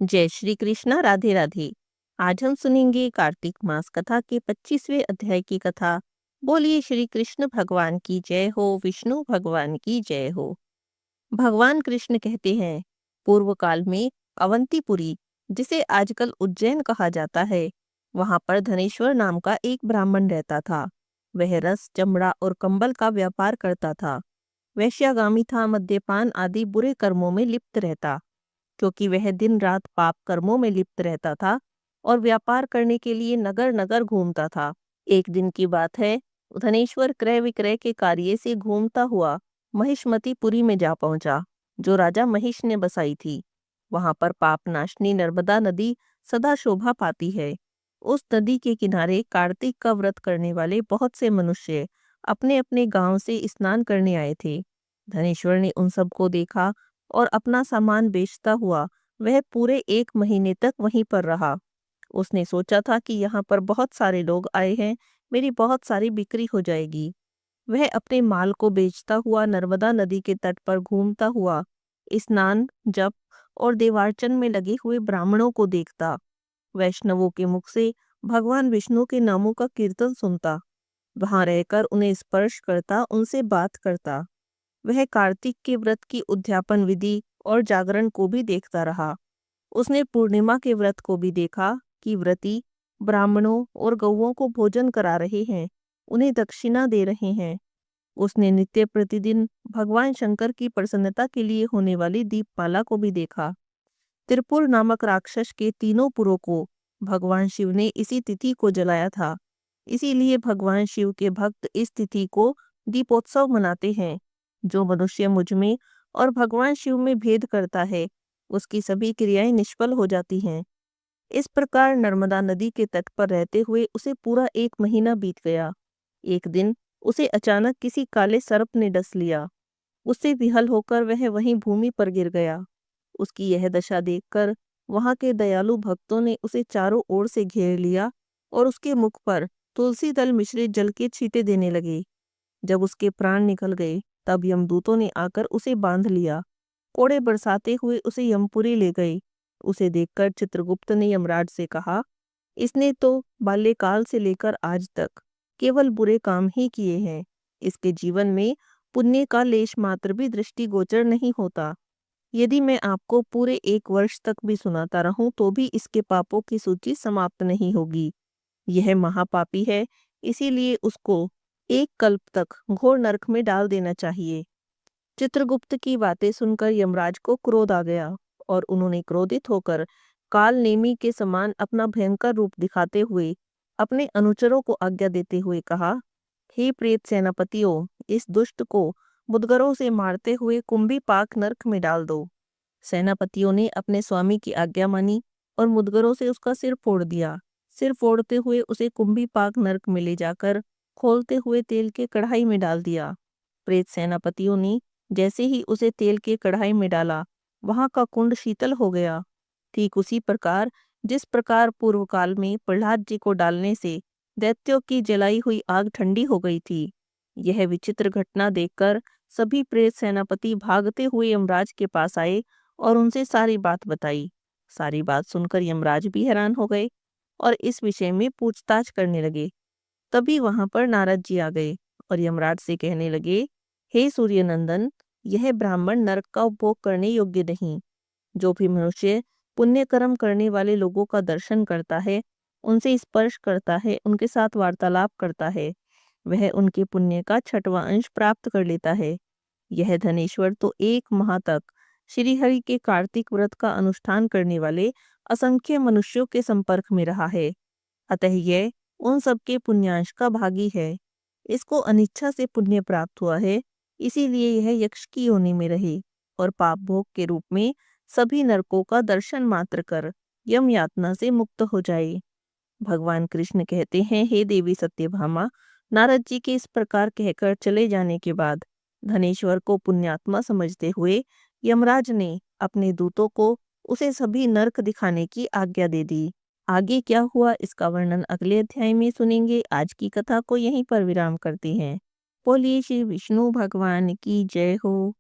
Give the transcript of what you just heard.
जय श्री कृष्णा। राधे राधे। आज हम सुनेंगे कार्तिक मास कथा के 25वें अध्याय की कथा। बोलिए श्री कृष्ण भगवान की जय हो, विष्णु भगवान की जय हो। भगवान कृष्ण कहते हैं, पूर्व काल में अवंतीपुरी, जिसे आजकल उज्जैन कहा जाता है, वहां पर धनेश्वर नाम का एक ब्राह्मण रहता था। वह रस, चमड़ा और कंबल का व्यापार करता था। वैश्यागामी था, मद्यपान आदि बुरे कर्मों में लिप्त रहता। क्योंकि वह दिन रात पाप कर्मों में लिप्त रहता था और व्यापार करने के लिए नगर नगर घूमता था। एक दिन की बात है, धनेश्वर क्रय विक्रय के कार्य से घूमता हुआ महिष्मतीपुरी में जा पहुंचा, जो राजा महिष ने बसाई थी। वहां पर पाप नाशनी नर्मदा नदी सदा शोभा पाती है। उस नदी के किनारे कार्तिक का व्रत करने वाले बहुत से मनुष्य अपने अपने गांव से स्नान करने आए थे। धनेश्वर ने उन सबको देखा और अपना सामान बेचता हुआ वह पूरे 1 महीने तक वहीं पर रहा। उसने सोचा था कि यहाँ पर बहुत सारे लोग आए हैं, मेरी बहुत सारी बिक्री हो जाएगी। वह अपने माल को बेचता हुआ नर्मदा नदी के तट पर घूमता हुआ स्नान, जप और देवार्चन में लगे हुए ब्राह्मणों को देखता। वैष्णवों के मुख से भगवान विष्णु के नामों का कीर्तन सुनता। वहां रहकर उन्हें स्पर्श करता, उनसे बात करता। वह कार्तिक के व्रत की उद्यापन विधि और जागरण को भी देखता रहा। उसने पूर्णिमा के व्रत को भी देखा कि व्रती ब्राह्मणों और गौओं को भोजन करा रहे हैं, उन्हें दक्षिणा दे रहे हैं। उसने नित्य प्रतिदिन भगवान शंकर की प्रसन्नता के लिए होने वाली दीपमाला को भी देखा। त्रिपुर नामक राक्षस के तीनों पुरों को भगवान शिव ने इसी तिथि को जलाया था। इसीलिए भगवान शिव के भक्त इस तिथि को दीपोत्सव मनाते हैं। जो मनुष्य मुझ में और भगवान शिव में भेद करता है, उसकी सभी क्रियाएं निष्फल हो जाती हैं। इस प्रकार नर्मदा नदी के तट पर रहते हुए उसे पूरा 1 महीना बीत गया। एक दिन उसे अचानक किसी काले सर्प ने डस लिया। उससे विहल होकर वह वहीं भूमि पर गिर गया। उसकी यह दशा देखकर वहां के दयालु भक्तों ने उसे चारों ओर से घेर लिया और उसके मुख पर तुलसी दल मिश्रित जल के छींटे देने लगे। जब उसके प्राण निकल गए, तब यमदूतों ने आकर उसे बांध लिया। कोड़े बरसाते हुए उसे यमपुरी ले गए। उसे देखकर चित्रगुप्त ने यमराज से कहा, इसने तो बाल्यकाल से लेकर आज तक केवल बुरे काम ही किए हैं। इसके जीवन में पुण्य का लेश मात्र भी दृष्टिगोचर नहीं होता। यदि मैं आपको पूरे 1 वर्ष तक भी सुनाता रहूं तो भी इसके पापों की सूची समाप्त नहीं होगी। यह महापापी है, इसीलिए उसको 1 कल्प तक घोर नरक में डाल देना चाहिए। चित्रगुप्त की बातें सुनकर यमराज को क्रोध आ गया और उन्होंने क्रोधित होकर काल नेमी के समान अपना भयंकर रूप दिखाते हुए अपने अनुचरों को आज्ञा देते हुए कहा, हे प्रेत सेनापतियों, इस दुष्ट को मुदगरों से मारते हुए कुंभी पाक नरक में डाल दो। सेनापतियों ने अपने स्वामी की आज्ञा मानी और मुदगरों से उसका सिर फोड़ दिया। सिर फोड़ते हुए उसे कुंभी पाक नरक में ले जाकर खोलते हुए तेल के कढ़ाई में डाल दिया। प्रेत सेनापतियों ने जैसे ही उसे तेल के कढ़ाई में डाला, वहां का कुंड शीतल हो गया। ठीक उसी प्रकार जिस प्रकार पूर्व काल में प्रहलाद जी को डालने से दैत्यों की जलाई हुई आग ठंडी हो गई थी। यह विचित्र घटना देखकर सभी प्रेत सेनापति भागते हुए यमराज के पास आए और उनसे सारी बात बताई। सारी बात सुनकर यमराज भी हैरान हो गए और इस विषय में पूछताछ करने लगे। तभी वहां पर नारद जी आ गए और यमराज से कहने लगे, हे सूर्यनंदन, यह ब्राह्मण नरक का उपभोग करने योग्य नहीं। जो भी मनुष्य पुण्य कर्म करने वाले लोगों का दर्शन करता है, उनसे स्पर्श करता है, उनके साथ वार्तालाप करता है, वह उनके पुण्य का 6वां अंश प्राप्त कर लेता है। यह धनेश्वर तो 1 माह तक श्रीहरि के कार्तिक व्रत का अनुष्ठान करने वाले असंख्य मनुष्यों के संपर्क में रहा है। अतः यह उन सबके पुण्यांश का भागी है। इसको अनिच्छा से पुण्य प्राप्त हुआ है, इसीलिए यह यक्ष की योनि में रहे और पाप भोग के रूप में सभी नरकों का दर्शन मात्र कर यम यातना से मुक्त हो जाए। भगवान कृष्ण कहते हैं, हे देवी सत्यभामा, नारद जी के इस प्रकार कहकर चले जाने के बाद धनेश्वर को पुण्यात्मा समझते हुए यमराज ने अपने दूतों को उसे सभी नरक दिखाने की आज्ञा दे दी। आगे क्या हुआ इसका वर्णन अगले अध्याय में सुनेंगे। आज की कथा को यहीं पर विराम करते हैं। बोलिए श्री विष्णु भगवान की जय हो।